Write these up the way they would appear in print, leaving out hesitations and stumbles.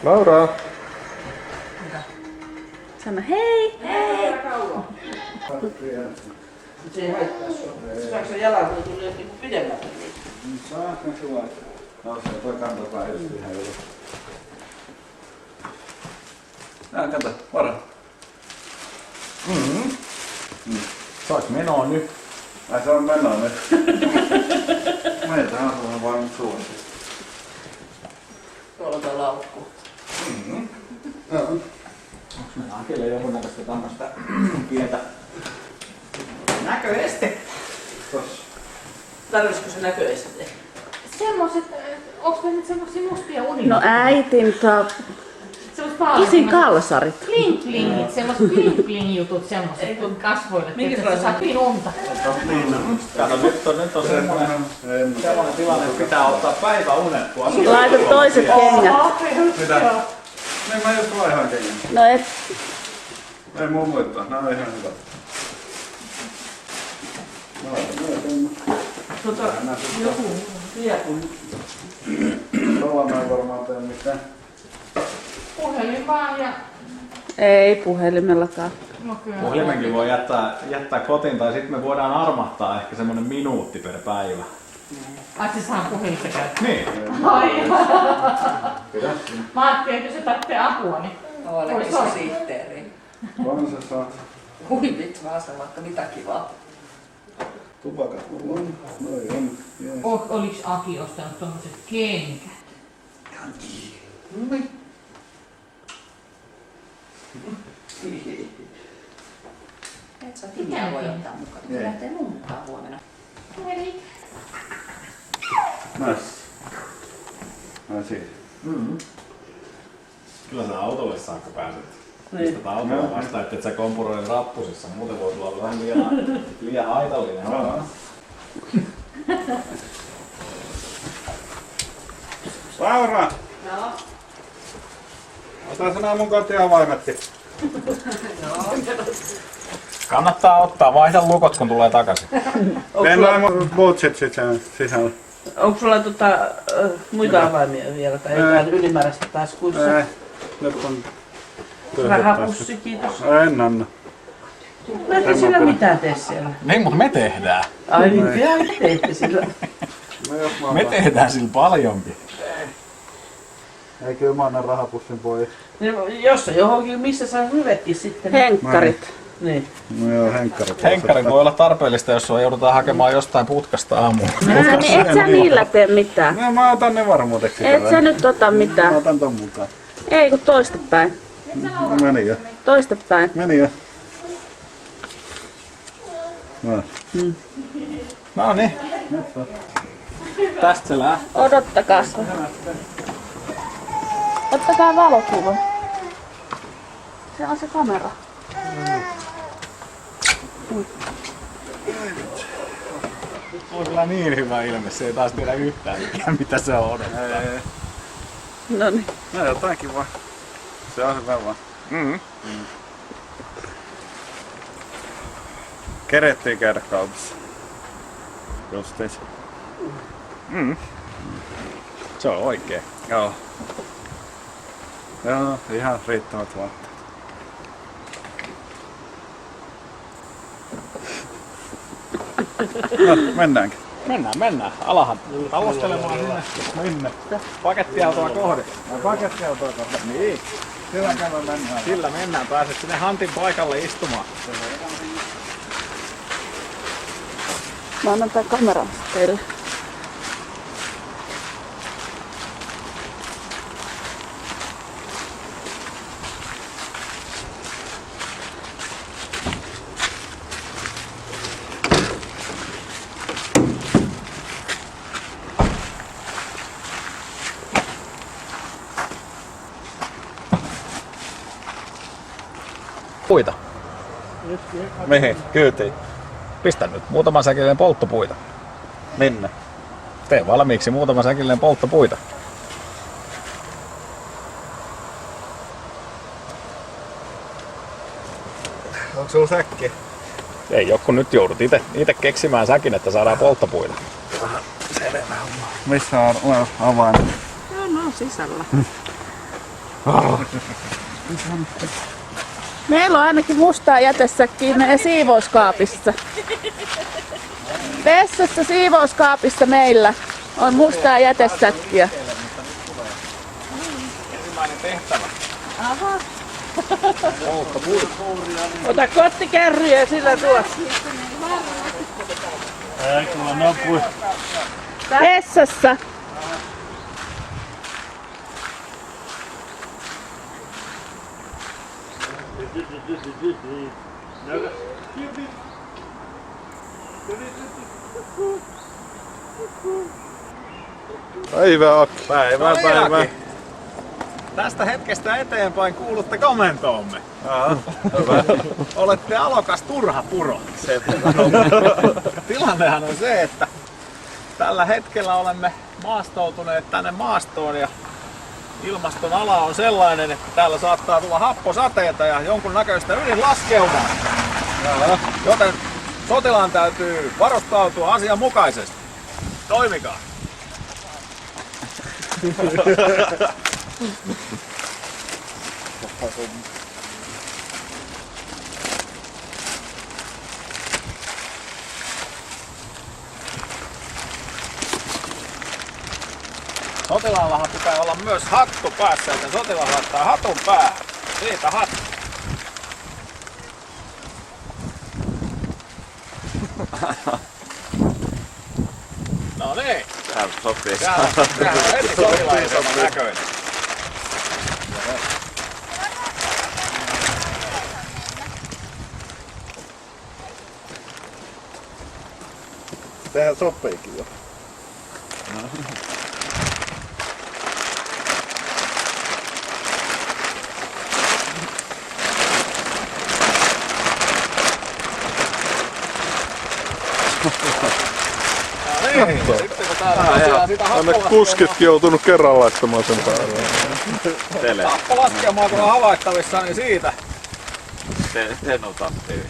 Laura! Sano hei! Hei! Se ei haittaa sua. Saanko sä jalan tulla niinku pidemmältä niitä? Saanko sua? No se toi kantapää just ihan ylös. Kato, varo. Saaks menoa nyt? Ai se on menoa nyt. Meitä on vaan suosi. Tuolla on laukku. Onks meillä Akelle jonkunnäköistä tämmöstä pientä näköestettä? Tossa. Tarvisiko se näköesite? Semmoiset, onks me nyt semmosia mustia unia? No äitin isin kalsarit. Bling blingit, semmoset bling bling jutut, semmoset kasvoille, että sä saat unta. Kato, nyt on semmonen tilanne, että pitää ottaa päiväunet, kun asuu. Laita toiset kengät. Mitä? Niin mä just vaihan kengän. No et. Ei muu muita, nää on ihan hyvät. Joku tiepun. Tuolla mä en varmaan tee mitään. Puhelin vaan ja... Ei puhelimellakaan. No kyllä. Puhelimenkin voi jättää kotiin tai sitten me voidaan armahtaa ehkä semmonen minuutti per päivä. Ai se saa puhelinta käyttää. Niin. Ai. Mä ajattelin, että se tarvitsee apua, niin... Olekin se sihteeri. Vaan sä saat Hui vittu, mä saan vaikka mitä kivaa. tupakat. On, noi on. Jees. Oliks Aki ostanut tommoset kengät? Et sä Timia voi ottaa mukaan. Se lähtee mun mukaan huomenna. Näs. Ai siitä. Kyllä sä autolle saakka pääset. Niin. Pistetään autolle vasta, ettei sä kompuroida rappusissa. Muuten voi tulla vähän liian haitallinen. Laura! Joo. Ota sinä mun kotiavaimetti. Kannattaa ottaa, vaihda lukot kun tulee takaisin. Mennään mun bootsit sisällä. Onko sulla muita avaimia vielä tai jotain ylimääräistä taas kuissa? Ei, nyt on Rahapussi, kiitos. En anna. Mä ette sillä mitään tee siellä. Niin, mutta me tehdään. Ai mitä teette sillä? No jos mä Me annan. tehdään sillä paljonkin. Ei kyllä mä annan rahapussin pois. Niin, jos sä johonkin, missä sä hyvetkin sitten. Henkkarit. Niin. No joo, henkkarit. Henkkarin voi olla tarpeellista, jos sua joudutaan hakemaan jostain putkasta aamuun. Niin et sä niillä tee mitään. No mä otan ne varmuudeksi. Et sä nyt ota Mä mitään. otan ton mukaan. Ei kun toistepäin. No meni jo. Toistepäin. Meni jo. No. No niin. Tästä se lähtee. Odottakaa. Ottakaa valokuva. Se on se kamera. Nyt on kyllä niin hyvä ilme, se ei taas tiedä yhtään mikään mitä se on odottaa. No niin. No jotakin vaan. Se on hyvä vaan. Kerettiin käydä kaupassa. Justiis. Se on oikein. Joo. Joo, ihan riittävät vaatteet. No, mennäänkö? Mennään. Alahan tallostelemaan sinne. Pakettiautoa kohde. Pakettiautoa kohta. Niin. Sillä käydä mennään. Sillä mennään. Pääset sinne Hantin paikalle istumaan. Mä annan tän kameran teille. Puita. Mihin? Kyytiin. Pistä nyt muutaman säkilleen polttopuita. Minne? Tee valmiiksi muutaman säkilleen polttopuita. Onko sulla säkki? Ei joku nyt joudut itse keksimään säkin, että saadaan polttopuita. Missä on avain? Joo, no sisällä. Meillä on ainakin mustaa jätesäkkiä meidän siivouskaapissa. Vessassa siivouskaapissa meillä on mustaa jätesäkkiä. Ensimmäinen tehtävä. Aha. Ota kottikärryjä ja sillä tuo. Ei, kyllä napui. Vessassa. Päivää, Aki. Päivä. Tästä hetkestä eteenpäin kuulutte komentoomme. Olette alokas turha puro. Tilannehan on se, että tällä hetkellä olemme maastoutuneet tänne maastoon ja ilmaston ala on sellainen, että täällä saattaa tulla happosateita ja jonkun näköistä ydinlaskeumaa. Joten sotilaan täytyy varustautua asianmukaisesti. Toimikaa! Sotilaallahan pitää olla myös hattu päässä, joten sotilas laittaa hatun päähän. Siitä hattu. No niin. Tähän sopii. Täällä on heti sotilaan näköinen. Tähän sopiikin jo. Tänne kuskitkin joutunut kerran laittamaan sen päälle. Happolaskelmaa kun on havaittavissa, niin siitä. Sen otattiin.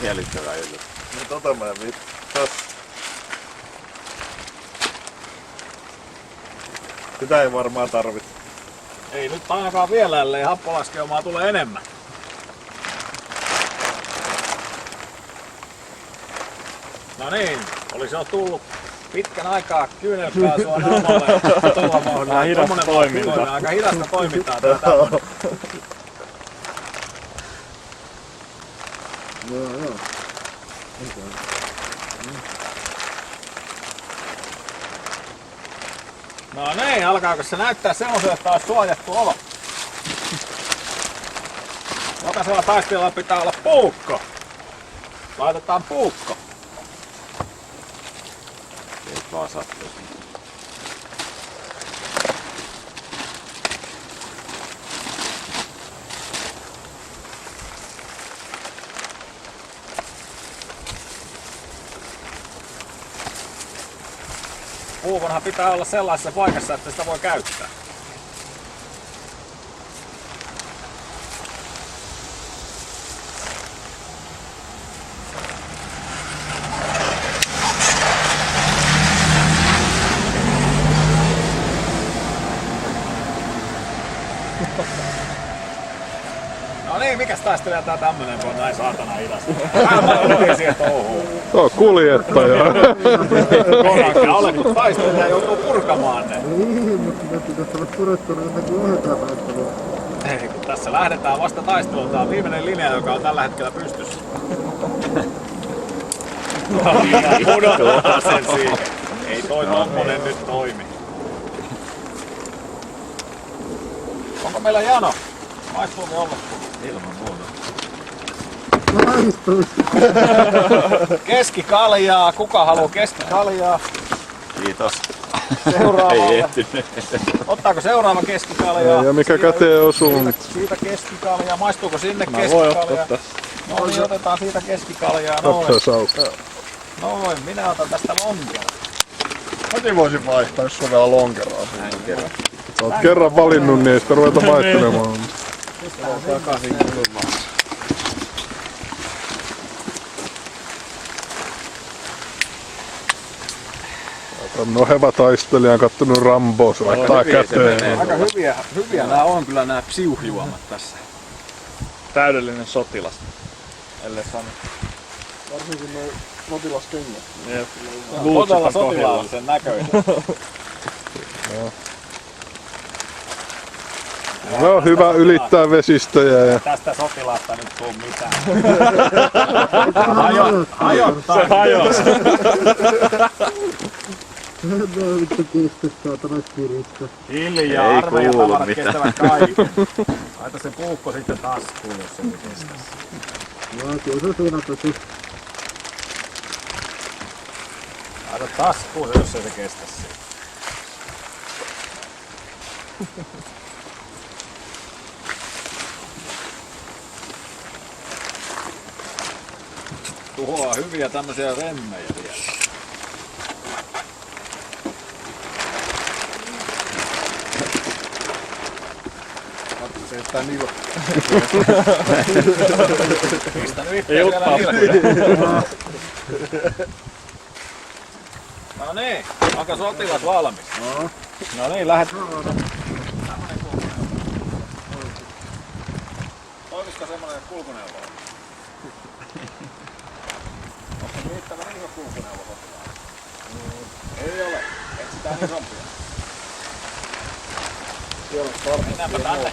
Miellyttävää yllätys. Nyt ota mä vittu. Sitä ei varmaan tarvitse. Ei nyt ainakaan vielä, ellei happolaskelmaa tule enemmän. No niin, olisi jo tullut pitkän aikaa kyynelkaasua naamalle. Hidasta toimintaa. Aika hidasta toimintaa tää tämmönen. No niin, alkaako se näyttää semmoiselle, että olisi suojattu olo? Jokaisella taistelijalla pitää olla puukko. Laitetaan puukko. Ei vaan sattuu. Puukonhan pitää olla sellaisessa paikassa, että sitä voi käyttää. No niin, mikäs taistelija tää tämmönen, kun on näin saatana hidasta? Mä otin siihen touhuun. Se on kuljettaja. Konakka ole, kun taistelija joutuu purkamaan ne. Niin, mutta ne pitäisi olla purettuna ennen kuin lähdetään taistelua. Ei, kun tässä lähdetään vasta taisteluun. Tää on viimeinen linja, joka on tällä hetkellä pystyssä. Pudottaa sen siihen. Ei toi tommonen nyt toimi. Onko meillä jano? Maistuuko jollekin? Ilman muuta. Maistuu. Keskikaljaa. Kuka haluaa keskikaljaa? Kiitos. Ei Seuraavalle. ehtinyt. Ottaako seuraava keskikaljaa? Ja mikä käteen osuu. Siitä keskikaljaa. Maistuuko sinne keskikaljaa? No niin, otetaan siitä keskikaljaa. Noin. Kapsa saukka. Noin, minä otan tästä lonkeron. Mäkin voisin vaihtaa, jos on vielä lonkeroa. Oot kerran valinnut, niin ei sitä ruveta vaihtelemaan. Takaisin kylmään. No heva taistelija on kattonut Ramboa, se laittaa käteen. Aika hyviä nämä on kyllä nämä psiuhjuomat tässä. Täydellinen sotilas. Ellei sano. Varsinkin noi sotilaskengät. Jep. Todella sotilaallisen näköinen. No hyvä ylittää vesistöjä ja Tästä sotilaasta nyt tuu mitään. Hajottaa. Se hajosi. No vittu kestä saatana kiristä. Hiljaa, armeijatavarat kestävät kaiken. Laita se puukko sitten taskuun, jos se ei kestä. Joo, kyllä se suunnattu. Laita taskuun se, jos ei se kestä siitä. Tuhoaa hyviä tämmösiä remmejä vielä. Se jättää nilkka. Pistä nyt itseä vielä nilkuja. No niin, onko sotilas valmis? No niin, lähet. Toimisiko semmonen kulkuneuvo? Onko se riittävän iso kulkuneuvo sotilaan? Ei ole. Etsitään isompia. Mennäänpä tänne.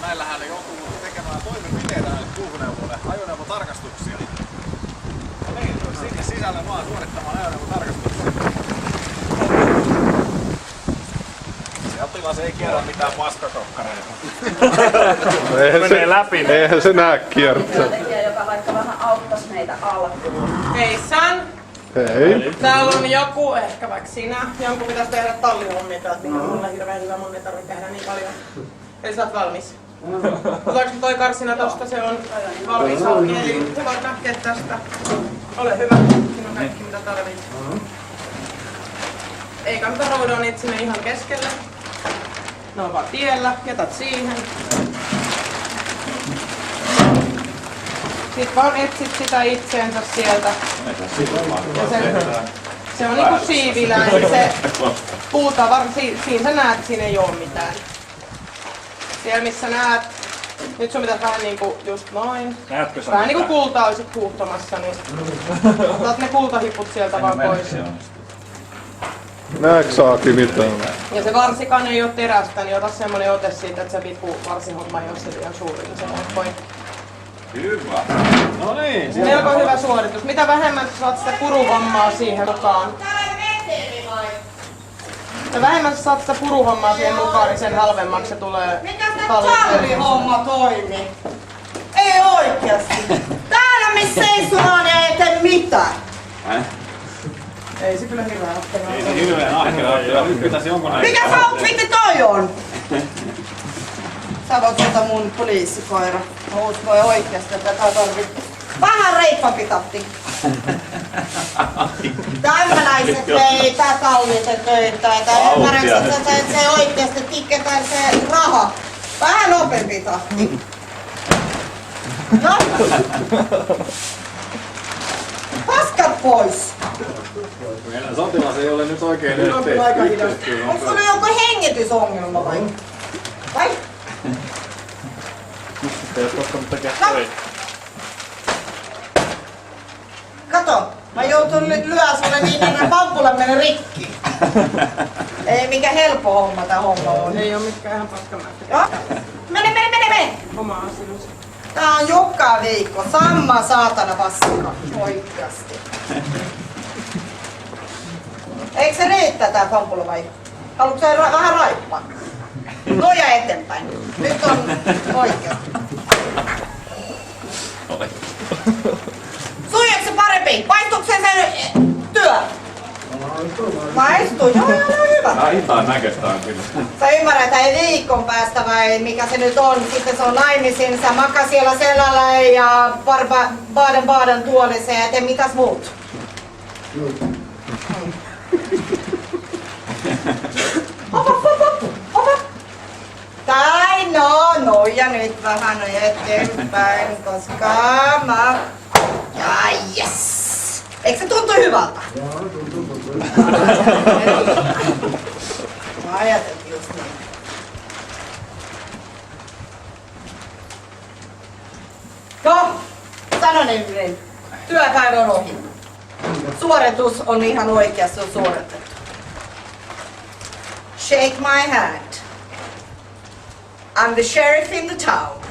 Näillähän on joutunut tekemään toimenpiteitä kulkuneuvoille, ajoneuvotarkastuksia. No niin, sinne sisälle vaan suorittamaan ajoneuvotarkastuksia. Sotilas ei kierrä mitään paskakokkareita. Menee läpi. eihän se näe kiertää. Tekijä, joka vaikka vähän auttaisi meitä alkuun. Hei San, Hei. täällä on joku, ehkä vaikka sinä, jonkun pitäisi tehdä tallihommia täältä, mikä on mulle hirveän hyvä, mun ei tarvitse tehdä niin paljon. Eli sä oot valmis. Otetaanko toi karsina tosta, se on valmis auki, eli hyvät näkkeet tästä. Ole hyvä, siinä on kaikki mitä tarvit. Ei kannata roudoa niitä sinne ihan keskelle. Ne on vaan tiellä, jätät siihen. Sitten vaan etsit sitä itseensä sieltä. Ja se on niinku siivilä, eli se puutavara, siinä sä näet, siinä ei oo mitään. Siellä missä näet, nyt sun pitäis vähän niinku just noin. Näetkö sä Vähän niinku kultaa olisit huuhtomassa, niin otat ne kultahiput sieltä vaan pois. Näetkö Saaki mitään? Ja se varsikaan ei oo terästä, niin ota semmonen ote siitä, että se vipu varsihomma ei oo se liian suuri, niin se on poikki. Hyvä. No niin. Melko hyvä suoritus. Mitä vähemmän sä saat sitä puruhommaa siihen mukaan. Mitä vähemmän sä saat sitä puruhommaa siihen mukaan, niin sen halvemmaksi se tulee. Mikä se tallihomma toimi? Ei oikeasti. Täällä missä istutaan ja ei tee mitään. Ei se kyllä hirveän ahkeraa. Ei se hirveän ahkeraa. Nyt pitäisi jonkun Mikä se outfitti toi on? Sä voit ottaa mun poliisikoira. Mä uskon oikeasti, että tätä tarvitsee. Vähän reippampi tatti. Tämmöläiset ei tää kalliset töitä. Ymmärrätkö, että se oikeasti tikketään se raha. Vähän nopeampi tahti. No. Paskat pois. Meidän sotilas ei ole nyt oikein yhteistyössä. Onko sulla joku hengitysongelma vai? Vai? Ei oo koskaan tekee töitä. Kato, mä joutun nyt lyödä sulle niin, että pampula meni rikki. Ei mikä helppo homma tää homma on. Ei oo mitkään ihan paskamättä. Joo? Mene! Oma asius. Tää on joka viikko. Samma saatana paska. Oikeasti. Eikö se riittää tää pampula vai? Haluatko sä vähän raippaa? Noja eteenpäin. Nyt on oikeasti. Sujuuko se parempi? Paistuuko se työ? Maistuu, joo, hyvä. Hitaan näköistä on kyllä. Sä ymmärrät, että ei viikon päästä vai mikä se nyt on, sitten se on naimisiin, sä makaa siellä selällä ja Baden-Baden tuolissa ja tee mitäs muut. Tai no ja nyt vähän eteenpäin, koska mä... Ja yes! Eikö se tuntu hyvältä? Joo, tuntuu. Mä ajattelin just niin. No, sanon yhden. Työpäivä on ohi. Suoritus on ihan oikeassa suoritettu. Shake my hand. I'm the sheriff in the town.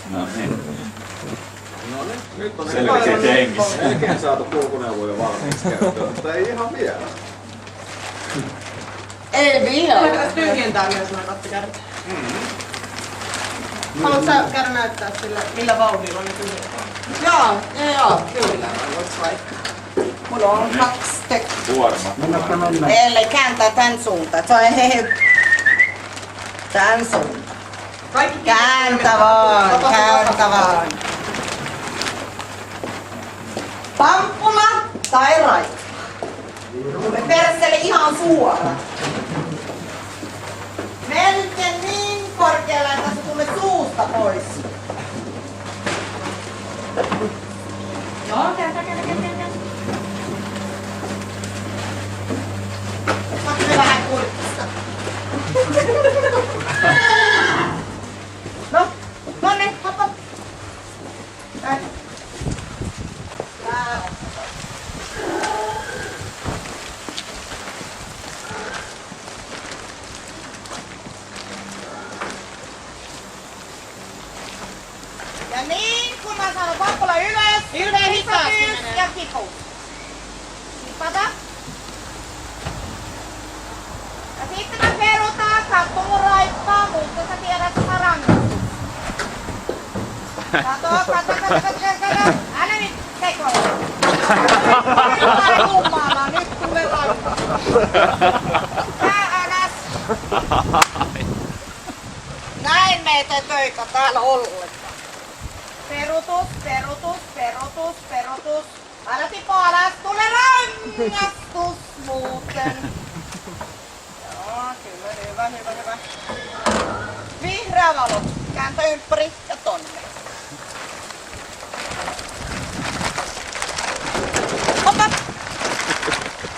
No niin. Nyt on Selkeä hengissä. melkein saatu kulkuneuvoja valmiiksi käyttöön, mutta ei ihan vielä. Ei vielä. Pitäis tyhjentää myös noin kattikärryt. Haluatko sä käydä näyttää sille, millä vauhdilla ne tyhjentää? Joo, kyllä. Voisi vaikka. Mulla on 2 tekstiä. Kuorma. Eli kääntää tän suuntaan. Se on tän suuntaan. Kaikki Kääntä vaan. Pamppuna tai raita. Me persele ihan suora. Melkein niin korkealla, että se tulee suusta pois. Joo, kääntä. Otatko vähän kurkista? No niin, hop. Ja niin, kun mä sanon pappola ylös, Hirveen hitaasti menee. ja kipu. Kipata. Ja sitten me perutaan kattoluraittaa, mutta sä tiedät sitä rangaistus. Kato. Älä nyt sekoilla. Jumala, nyt tulee rangaistus. Pää alas. Näin me ei tee töitä täällä ollenkaan. Perutus. Älä tipu alas, tule rangaistus muuten. Joo, kyllä, hyvä. Vihreä valo, kääntä ympäri ja tonne. Hoppa!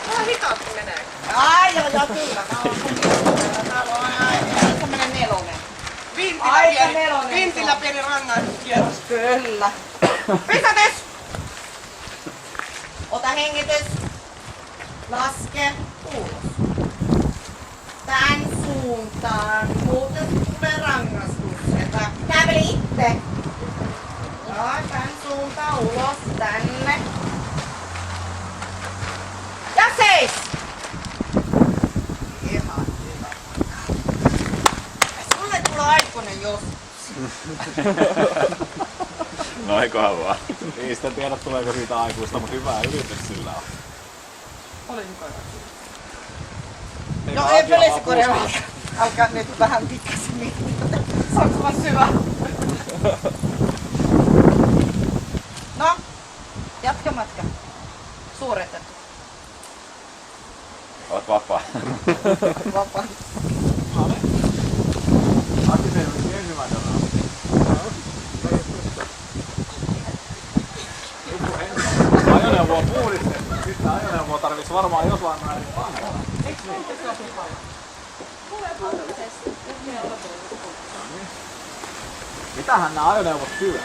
Vähän hitaasti menee. Ai, kyllä. Täällä on semmonen nelonen. Vintillä pieni rangaistuskierros. Kyllä. Pysätys! Ota hengitys. Laske ulos. Tän suuntaan. Muuten tulee rangaistus. Käveli itse. Joo, tän suuntaan ulos. Tänne. Ja seis! Ihan hyvä. Sulle tulee aikuinen joskus. No eiköhän vaan. Ei sitä tiedä tuleeko siitä aikuista, mutta hyvä yritys sillä on. No ei pelissä korjaa. Alkaa nyt vähän pikkasen miettiä. Saanko vaan syvä? No, jatkamatka. Suoritettu. Oot vapaa. Vapaa. Aki selvisi ensimmäinen ajoneuvo on puhdistettu. Sitten ajoneuvoa tarvitsisi varmaan jossain määrin pahaa. Mitähän nämä ajoneuvot syö?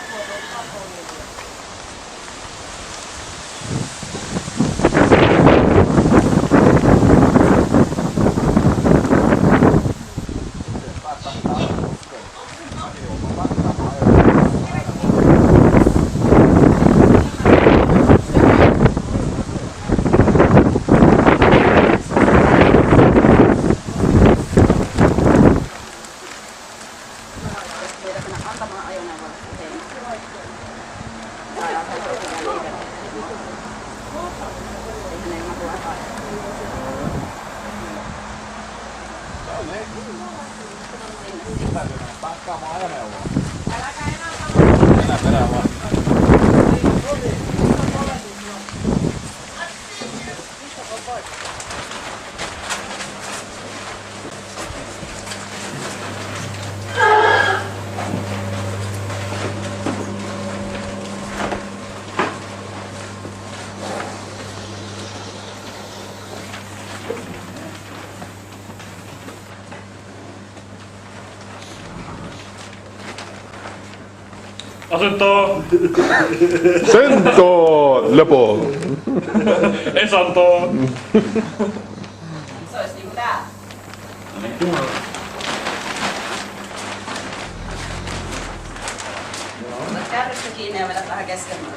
Täytyy mennä tankkaamaan ajoneuvoa. Enää perään vaan. Asentoon! Sentoon! Lepo! Esantoon! Se olisi niinku täällä. Ota kärrystä kiinni ja vedät vähän keskemmälle.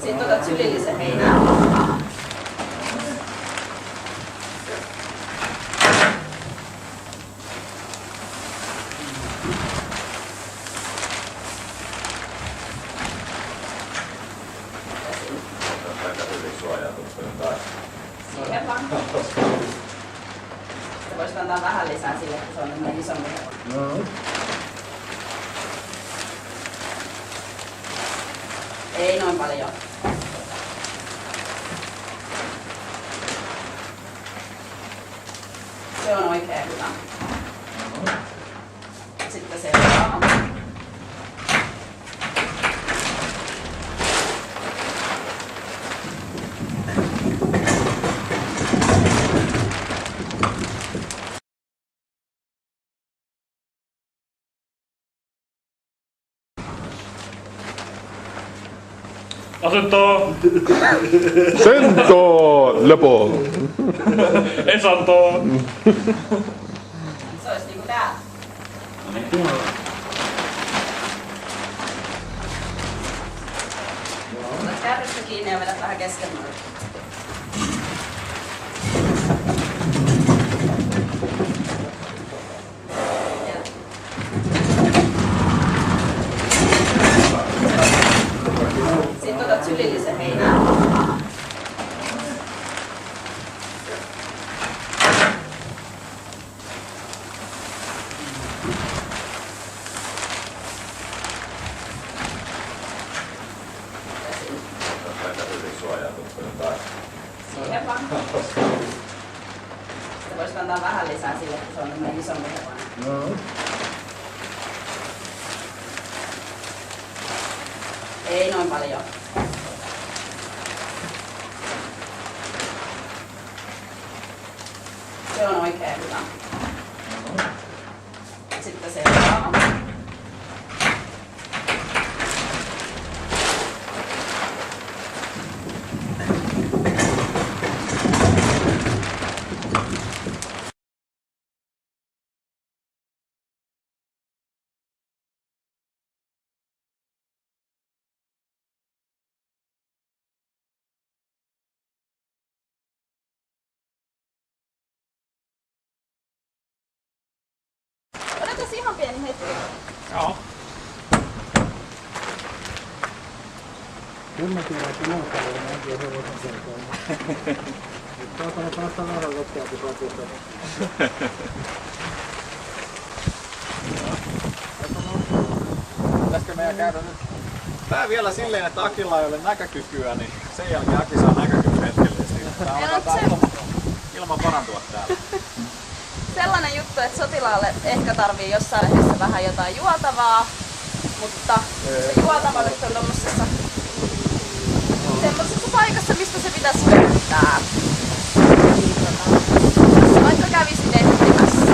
Sitten otat sylillisen heinää. Siihen vaan. Sitten voisit antaa vähän lisää sille, kun se on tämmöinen isompi hevonen. Ei noin paljon. Se on oikein hyvä. Sitten seuraava. Asentoon! Sentoon! Lepo! Esantoon! Se olisi niinku täällä. Otat kärrystä kiinni ja vedät vähän keskemmälle. Sitten otat sylillisen heinää. Siihen vaan. Sitten voisit antaa vähän lisää sille, kun se on tämmöinen isompi hevonen. Ei noin paljon. Se on oikein hyvä. Sitten seuraava. Odotas ihan pieni hetki. Joo. Kyllä mä tiedän, että muuta on oikein hevosen selkoa. Saatana päästä vähän loppuakin pakilta. Pitäisikö meidän käydä nyt? Tää vielä silleen, että Akilla ei ole näkökykyä, niin sen jälkeen Aki saa näkökyky hetkellisesti. Tää alkaa ilman parantua täällä. Sellainen juttu, että sotilaalle ehkä tarvii jossain lehdessä vähän jotain juotavaa, mutta se juotava nyt on tommosessa semmosessa paikassa, mistä se pitäisi löytää. Jos vaikka kävisin etsimässä.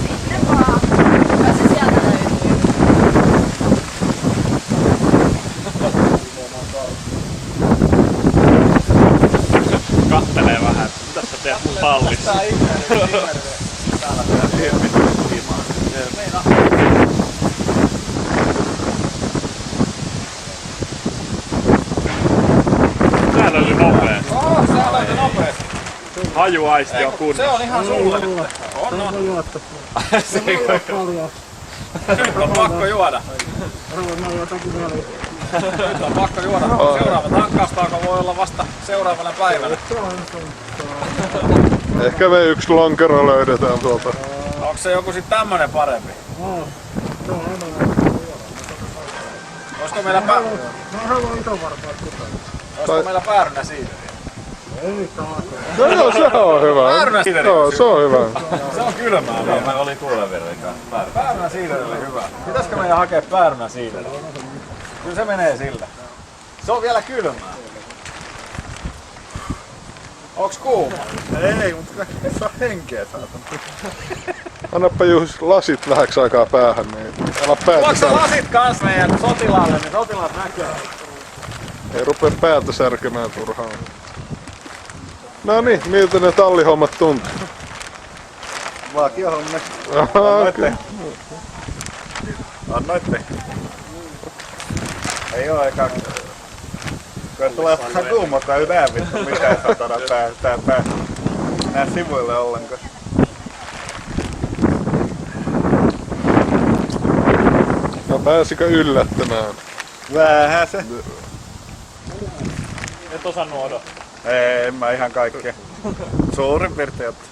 Sinne vaan. Ja se sieltä löytyy. Kattelee vähän, mitä sä teet mun tallissa. Tää ihmeellinen. Täällä pitää hiimaa. Meina. Tää löytyi nopea. Sä löytyi nopeesti. hajuaisti on kunnossa. Se on ihan sulle. On juottu. Se ei ole. Paljon. Nyt on pakko juoda. Mä jotakin väliin. Nyt on pakko juoda. Seuraava tankkaustaako voi olla vasta seuraavana päivänä. Ehkä me yksi lonkero löydetään tuolta. Onko se joku sit tämmönen parempi? Se on enemmän. Olisiko meillä päärynä siideriä? Ei taas. No se on hyvä. Päärynä siideriä. Joo, se on hyvä. Se on kylmää vielä. Mä olin kuulevirrikaan. Päärynä siiderille hyvä. Pitäisikö meidän hakea päärynä siideriä? Kyllä se menee sillä. Se on vielä kylmää. Onks kuuma? Ei, mutta kyllä saa henkeä saatan. Annappa Juhis lasit vähäksi aikaa päähän, niin ala päätä Tuoksa särkemään. lasit kans meidän sotilaalle, niin sotilaat näkee. Ei rupee päätä särkemään turhaan. No niin, miltä ne tallihommat tuntuu? Vakiohomme. Okei. Annoitte. Ei oo eikä. Kyllä tulee vähän kuumota, ei näe vittu mitään satana pää. Nää sivuille ollenkaan. No pääsikö yllättämään? Vähän se. Et osannut odottaa. Ei, en mä ihan kaikkea. Suurin piirtein ottaa.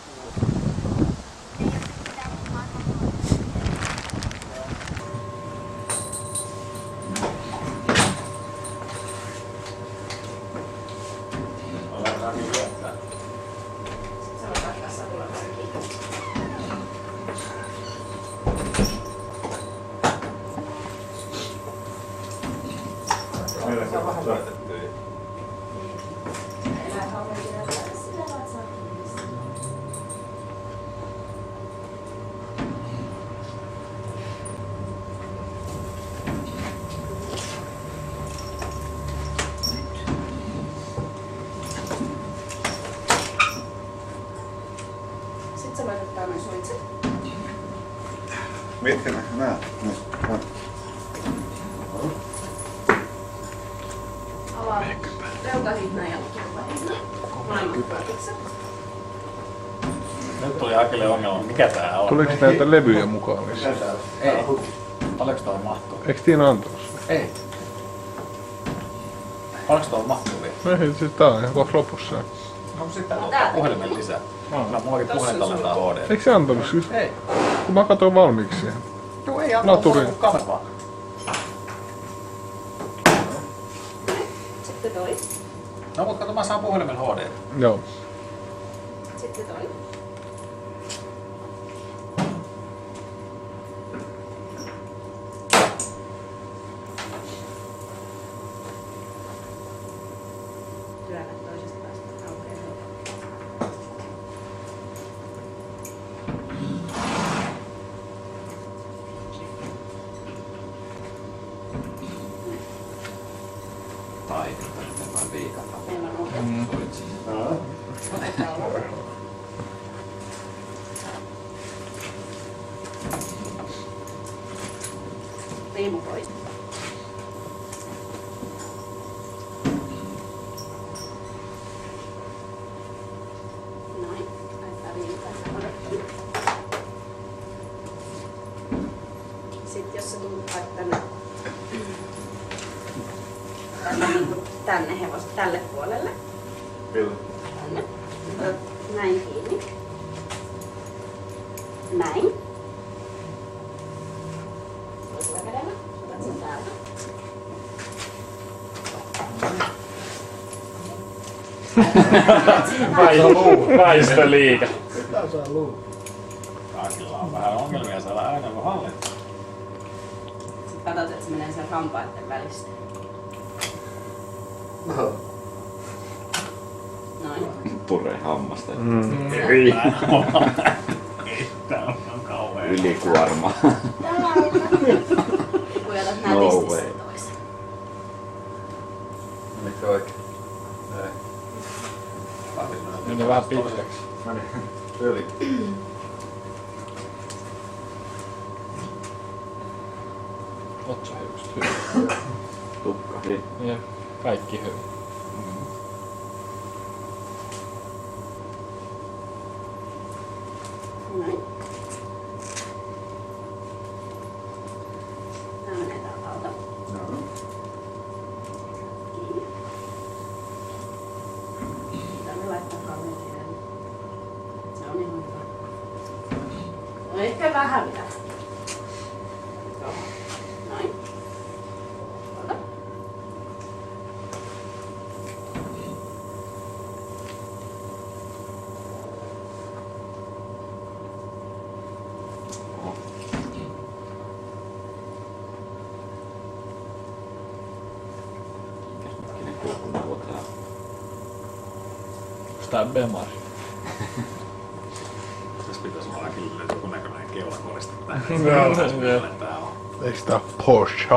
Sitten sä laitat tämän suitset. Mitkä nää? Avaa reutahihna ja turvahihna. Molemmat pakikset. Nyt tuli Akille ongelma. Mikä tää on? Tuliko näitä levyjä mukaan lisää? Ei. Paljonko tuohon mahtuu? Eikö Tiina antanut? Ei. Paljonko tuohon mahtuu vielä? Ei, siis tää on ihan kohta lopussa. No sitten ottaa puhelimen lisää. No, mullakin puhelin tallentaa HD. Eikö se antanut siis? Ei. Kun mä katsoin valmiiksi siihen. Joo, ei antanut. Naturin. Mulla on kameraa. Sitten toi. No mutta kato, mä saan puhelimen HD. Joo. Sitten toi. Työnnä toisesta päästä aukeaa. Tai vain viikata. Meillä on riimu pois. Noin. Laitetaan riimu tästä odottaa. Sitten jos sä tulet vaikka tänne hevosta tälle puolelle. Kyllä. Tänne. Otat näin kiinni. Näin. Toisella kädellä. Otat sen täältä. Väistöliike. Sitä saa luu. Kaikilla on vähän ongelmia saada äänen hallinta. Sitten katsot, että se menee sen hampaiden välistä. Noin. Puree hammasta. Ei. Tää on kauhea. Ylikuorma. Pujotat No nätisti way. sen toisen. Miksi oikein? Ei. Meni vähän pitkäksi. Meni yli. Otsahiukset hyvin. Tukka. Ja kaikki hyvin. vähän hävitä. Joo. Noin. Ota. Kenen kurkkuneuvo tää on? Onks tää Bemari? Tässä pitäisi olla Akille joku näköinen keulakoriste. Tää on. Eiks tää Porsche?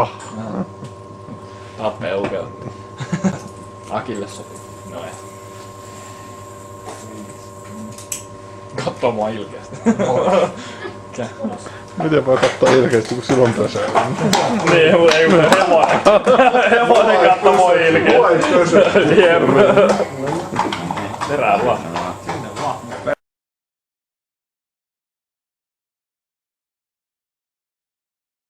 Tappeukeo. Akille sopii. No ei. Kattoo mua ilkeästi. Miten voi katsoa ilkeästi, kun silloin pesee? Niin, mutta ei kun hevonen. Hevonen kattoo mua ilkeästi. Jep. Terää vaan.